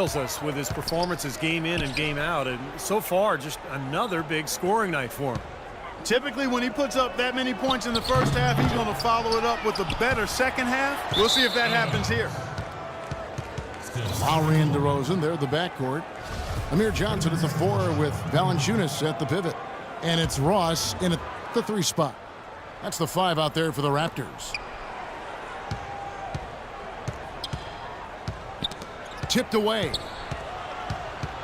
thrills us with his performances game in and game out. And so far, just another big scoring night for him. Typically, when he puts up that many points in the first half, he's going to follow it up with a better second half. We'll see if that happens here. Lowry and DeRozan, they're the backcourt. Amir Johnson at the 4 with Valanciunas at the pivot. And it's Ross in at the 3 spot. That's the 5 out there for the Raptors. Tipped away.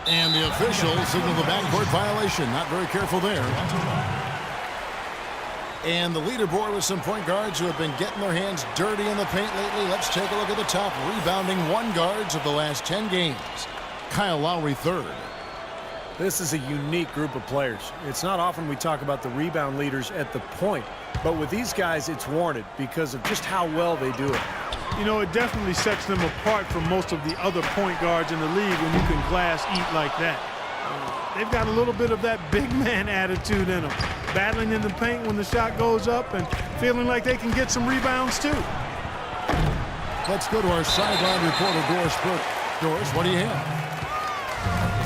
And the officials signal the backcourt violation. Not very careful there. And the leaderboard with some point guards who have been getting their hands dirty in the paint lately. Let's take a look at the top rebounding 1 guards of the last 10 games. Kyle Lowry, 3rd. This is a unique group of players. It's not often we talk about the rebound leaders at the point, but with these guys, it's warranted because of just how well they do it. You know, it definitely sets them apart from most of the other point guards in the league when you can glass eat like that. They've got a little bit of that big man attitude in them. Battling in the paint when the shot goes up and feeling like they can get some rebounds too. Let's go to our sideline reporter, Doris Burke. Doris, what do you have?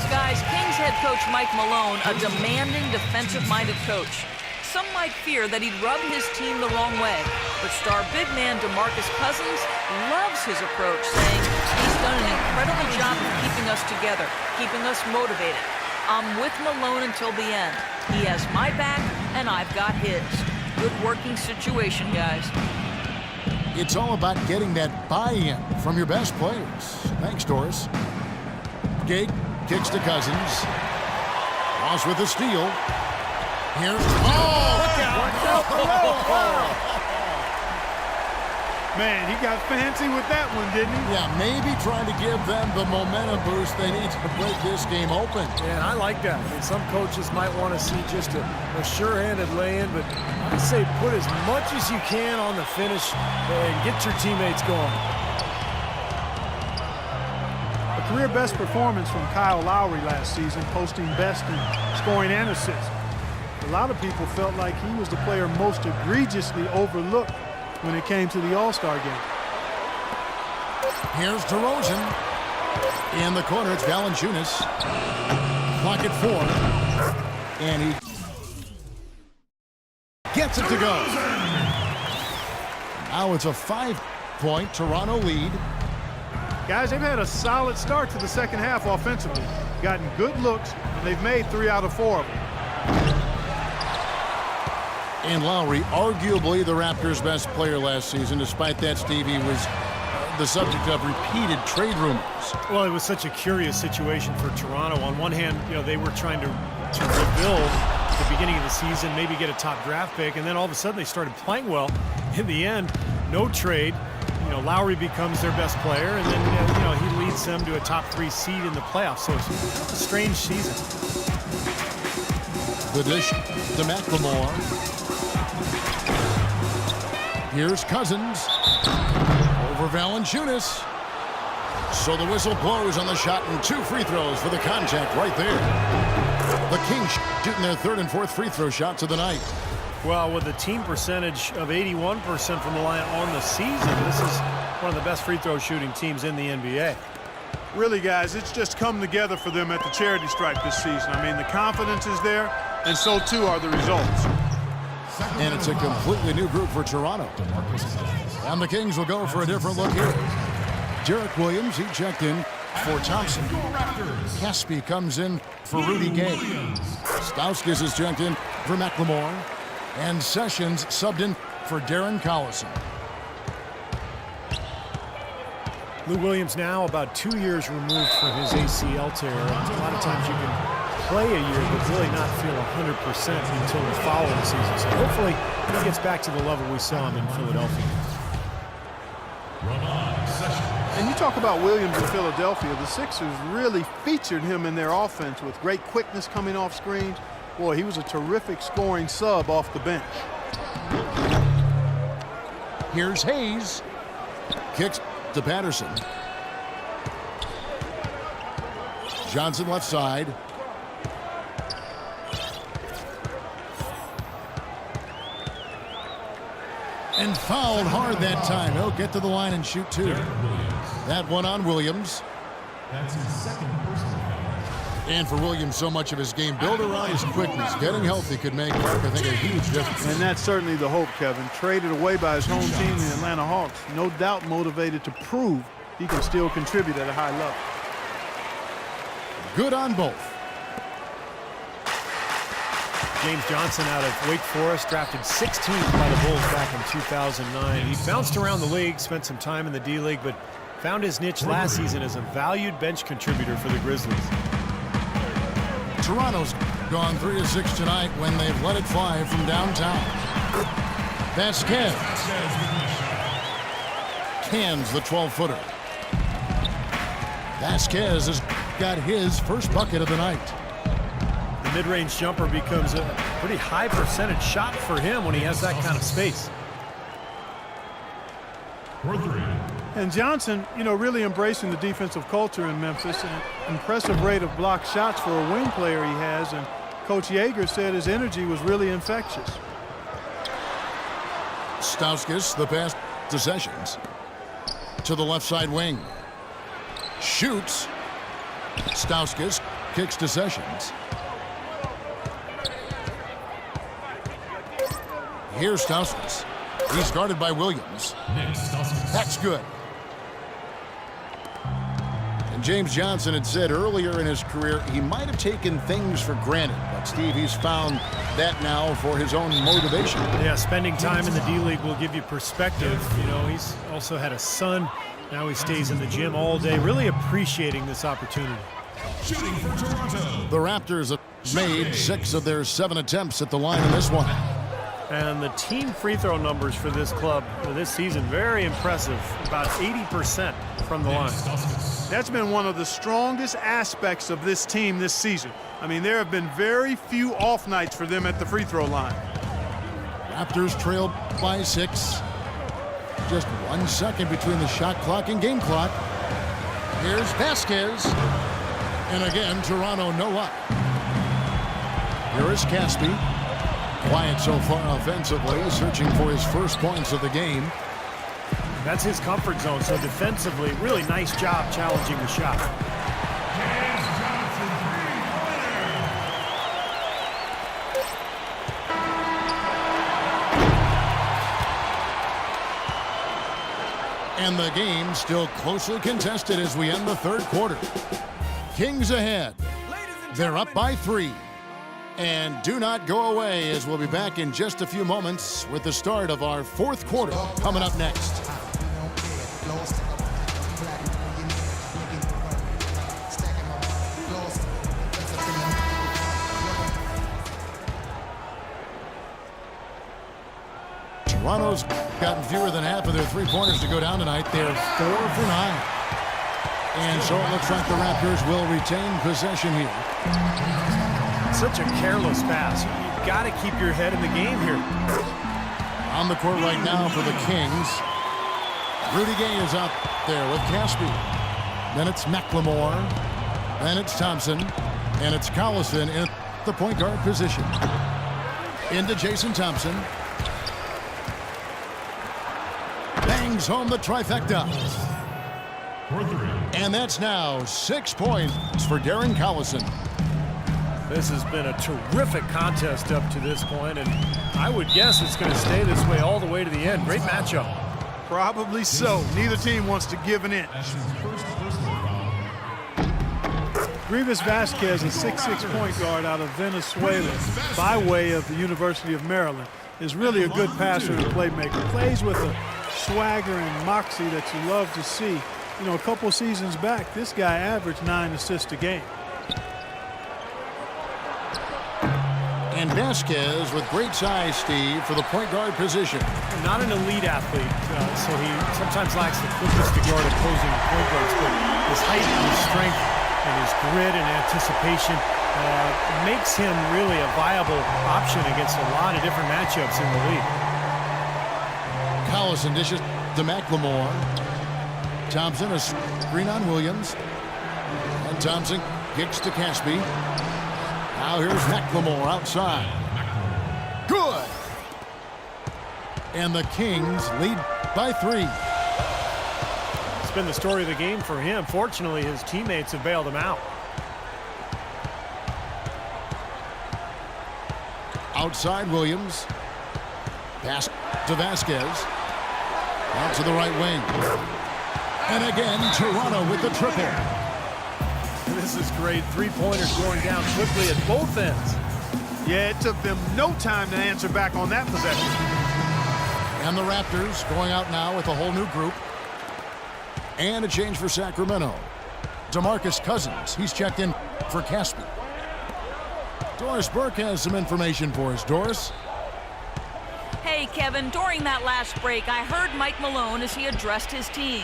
Guys, Kings head coach Mike Malone, a demanding, defensive-minded coach. Some might fear that he'd rub his team the wrong way, but star big man DeMarcus Cousins loves his approach, saying he's done an incredible job of keeping us together, keeping us motivated. I'm with Malone until the end. He has my back, and I've got his. Good working situation, guys. It's all about getting that buy-in from your best players. Thanks, Doris. Gage kicks to Cousins. Ross with the steal. Here's... Oh! Watch out! Man, he got fancy with that one, didn't he? Yeah, maybe trying to give them the momentum boost they need to break this game open. Yeah, I like that. I mean, some coaches might want to see just a sure-handed lay-in, but I say put as much as you can on the finish and get your teammates going. A career best performance from Kyle Lowry last season, posting best in scoring and assists. A lot of people felt like he was the player most egregiously overlooked when it came to the All-Star game. Here's DeRozan. In the corner, it's Valanciunas. Clock at 4. And he gets it to go. Now it's a 5-point Toronto lead. Guys, they've had a solid start to the second half offensively. Gotten good looks, and they've made 3 out of 4 of them. And Lowry, arguably the Raptors' best player last season. Despite that, Stevie was the subject of repeated trade rumors. Well, it was such a curious situation for Toronto. On one hand, you know, they were trying to rebuild at the beginning of the season, maybe get a top draft pick, and then all of a sudden they started playing well. In the end, no trade. You know, Lowry becomes their best player, and then you know, he leads them to a top 3 seed in the playoffs. So it's a strange season. The dish to McLemore. Here's Cousins over Valanciunas. So the whistle blows on the shot and 2 free throws for the contact right there. The Kings shooting their 3rd and 4th free throw shots of the night. Well, with a team percentage of 81% from the line on the season, this is one of the best free throw shooting teams in the NBA. Really, guys, it's just come together for them at the charity stripe this season. I mean, the confidence is there, and so too are the results. And it's a completely new group for Toronto. And the Kings will go for a different look here. Derek Williams, he checked in for Thompson. Caspi comes in for Rudy Gay. Stauskas is checked in for McLemore. And Sessions subbed in for Darren Collison. Lou Williams now about 2 years removed from his ACL tear. A lot of times you can play a year but really not feel 100% until the following season. So hopefully he gets back to the level we saw him in Philadelphia. And you talk about Williams in Philadelphia, the Sixers really featured him in their offense with great quickness coming off screens. Boy, he was a terrific scoring sub off the bench. Here's Hayes. Kicks to Patterson. Johnson left side. And fouled hard that time. He'll get to the line and shoot 2. That one on Williams. That's his second personal foul. And for Williams, so much of his game built around his quickness. Getting healthy could make, Mark, I think, a huge difference. And that's certainly the hope, Kevin. Traded away by his home team, the Atlanta Hawks. No doubt motivated to prove he can still contribute at a high level. Good on both. James Johnson out of Wake Forest, drafted 16th by the Bulls back in 2009. He bounced around the league, spent some time in the D-League, but found his niche last season as a valued bench contributor for the Grizzlies. Toronto's gone 3 of 6 tonight when they've let it fly from downtown. Vasquez cans the 12-footer. Vasquez has got his first bucket of the night. The mid-range jumper becomes a pretty high percentage shot for him when he has that kind of space. And Johnson, really embracing the defensive culture in Memphis. An impressive rate of blocked shots for a wing player he has. And Coach Yeager said his energy was really infectious. Stauskas, the pass to Sessions. To the left side wing. Shoots. Stauskas kicks to Sessions. Here's Stauskas. He's guarded by Williams. That's good. And James Johnson had said earlier in his career he might have taken things for granted. But, Steve, he's found that now for his own motivation. Yeah, spending time in the D-League will give you perspective. He's also had a son. Now he stays in the gym all day, really appreciating this opportunity. Shooting for Toronto. The Raptors have made 6 of their 7 attempts at the line in this one. And the team free throw numbers for this club this season, very impressive. About 80% from the line. That's been one of the strongest aspects of this team this season. I mean, there have been very few off nights for them at the free throw line. Raptors trail by 6. Just 1 second between the shot clock and game clock. Here's Vasquez. And again, Toronto no up. Here is Caspi. Quiet so far offensively, searching for his first points of the game. That's his comfort zone, so defensively, really nice job challenging the shot. And the game still closely contested as we end the third quarter. Kings ahead. They're up by 3. And do not go away, as we'll be back in just a few moments with the start of our fourth quarter coming up next. Toronto's gotten fewer than half of their three-pointers to go down tonight. They're 4 for 9. And so it looks like the Raptors will retain possession here. Such a careless pass. You've got to keep your head in the game here. On the court right now for the Kings. Rudy Gay is out there with Caspi. Then it's McLemore. Then it's Thompson. And it's Collison in the point guard position. Into Jason Thompson. Bangs home the trifecta. And that's now 6 points for Darren Collison. This has been a terrific contest up to this point, and I would guess it's going to stay this way all the way to the end. Great matchup. Probably so. Neither team wants to give an inch. Grievous Vasquez, a 6'6" point guard out of Venezuela by way of the University of Maryland, is really a good passer and playmaker. Plays with a swagger and moxie that you love to see. A couple seasons back, this guy averaged 9 assists a game. And Vasquez with great size, Steve, for the point guard position. Not an elite athlete, so he sometimes lacks the quickness to guard opposing point guards, but his height and his strength and his grit and anticipation makes him really a viable option against a lot of different matchups in the league. Collison dishes to McLemore. Thompson a screen on Williams. And Thompson kicks to Caspi. Now here's McLemore outside. Good. And the Kings lead by 3. It's been the story of the game for him. Fortunately, his teammates have bailed him out. Outside Williams. Pass to Vasquez. Out to the right wing. And again, Toronto with the triple. This is great. Three-pointers going down quickly at both ends. Yeah, it took them no time to answer back on that possession. And the Raptors going out now with a whole new group. And a change for Sacramento. DeMarcus Cousins, he's checked in for Caspi. Doris Burke has some information for us. Doris? Hey, Kevin, during that last break, I heard Mike Malone as he addressed his team.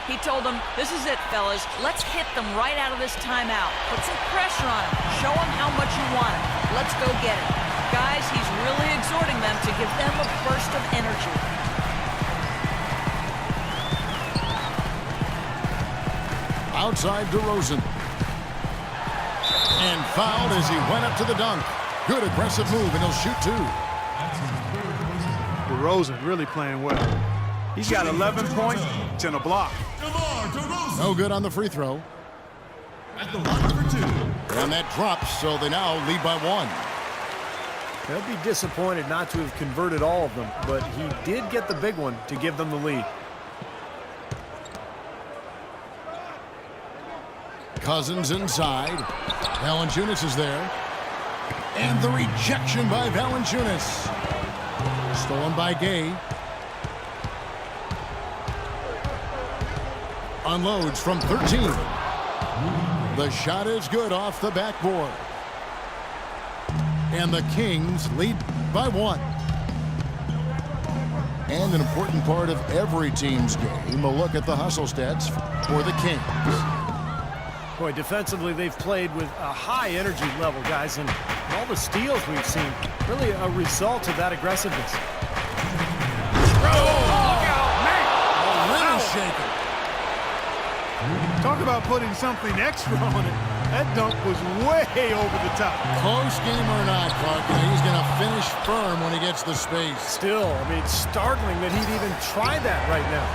He told them, this is it, fellas. Let's hit them right out of this timeout. Put some pressure on them. Show them how much you want it. Let's go get it. Guys, he's really exhorting them to give them a burst of energy. Outside DeRozan. And fouled as he went up to the dunk. Good aggressive move, and he'll shoot two. DeRozan really playing well. He's got 11 points and a block. No good on the free throw. At the line for two. And that drops, so they now lead by one. They'll be disappointed not to have converted all of them, but he did get the big one to give them the lead. Cousins inside. Valanciunas is there. And the rejection by Valanciunas. Stolen by Gay. Unloads from 13. The shot is good off the backboard. And the Kings lead by one. And an important part of every team's game, a look at the hustle stats for the Kings. Boy, defensively, they've played with a high energy level, guys, and all the steals we've seen, really a result of that aggressiveness. Shaking. Talk about putting something extra on it. That dunk was way over the top. Close game or not, Clark, he's going to finish firm when he gets the space. Still, I mean, it's startling that he'd even try that right now.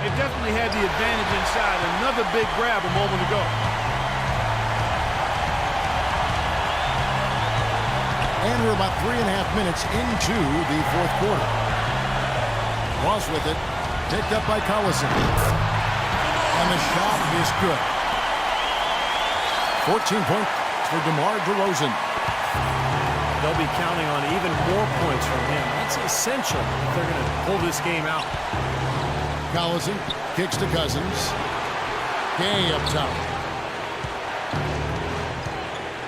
It definitely had the advantage inside. Another big grab a moment ago. And we're about 3.5 minutes into the fourth quarter. Ross with it. Picked up by Collison. And the shot is good. 14 points for DeMar DeRozan. They'll be counting on even more points from him. That's essential if they're going to pull this game out. Collison kicks to Cousins. Gay up top.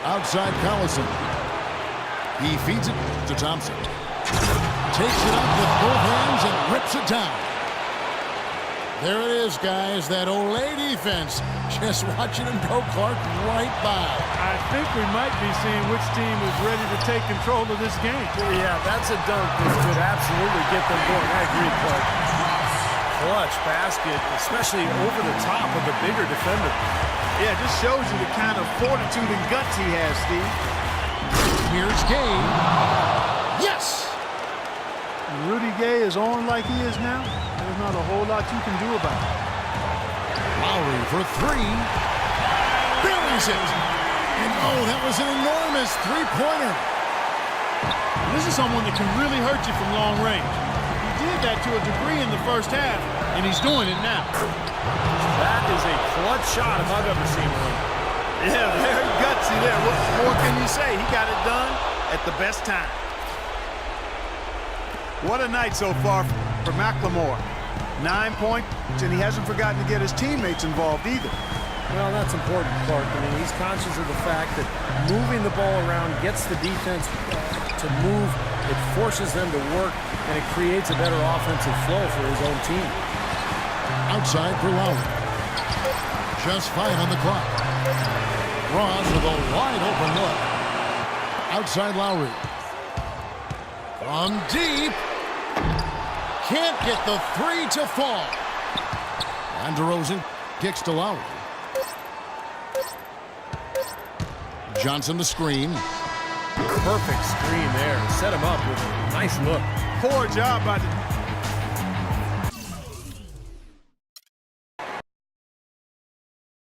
Outside Collison. He feeds it to Thompson. Takes it up with both hands and rips it down. There it is, guys. That Olay defense. Just watching him go, Clark, right by. I think we might be seeing which team is ready to take control of this game. Yeah, that's a dunk that could absolutely get them going. I agree, Clark. Clutch basket, especially over the top of the bigger defender. Yeah, it just shows you the kind of fortitude and guts he has, Steve. Here's Gay. Yes! Rudy Gay is on like he is now. There's not a whole lot you can do about it. Lowry for three. Buries it. And oh, that was an enormous three-pointer. This is someone that can really hurt you from long range. He did that to a degree in the first half, and he's doing it now. That is a clutch shot if I've ever seen one. Yeah, very gutsy there. What more can you say? He got it done at the best time. What a night so far for McLemore. 9 points, and he hasn't forgotten to get his teammates involved either. Well, that's important, Clark. I mean, he's conscious of the fact that moving the ball around gets the defense to move. It forces them to work, and it creates a better offensive flow for his own team. Outside for Lowry. Just 5 on the clock. Ross with a wide open look. Outside Lowry. From deep. Can't get the three to fall. And DeRozan kicks to Lowry. Johnson the screen. Perfect screen there. Set him up with a nice look. Poor job by the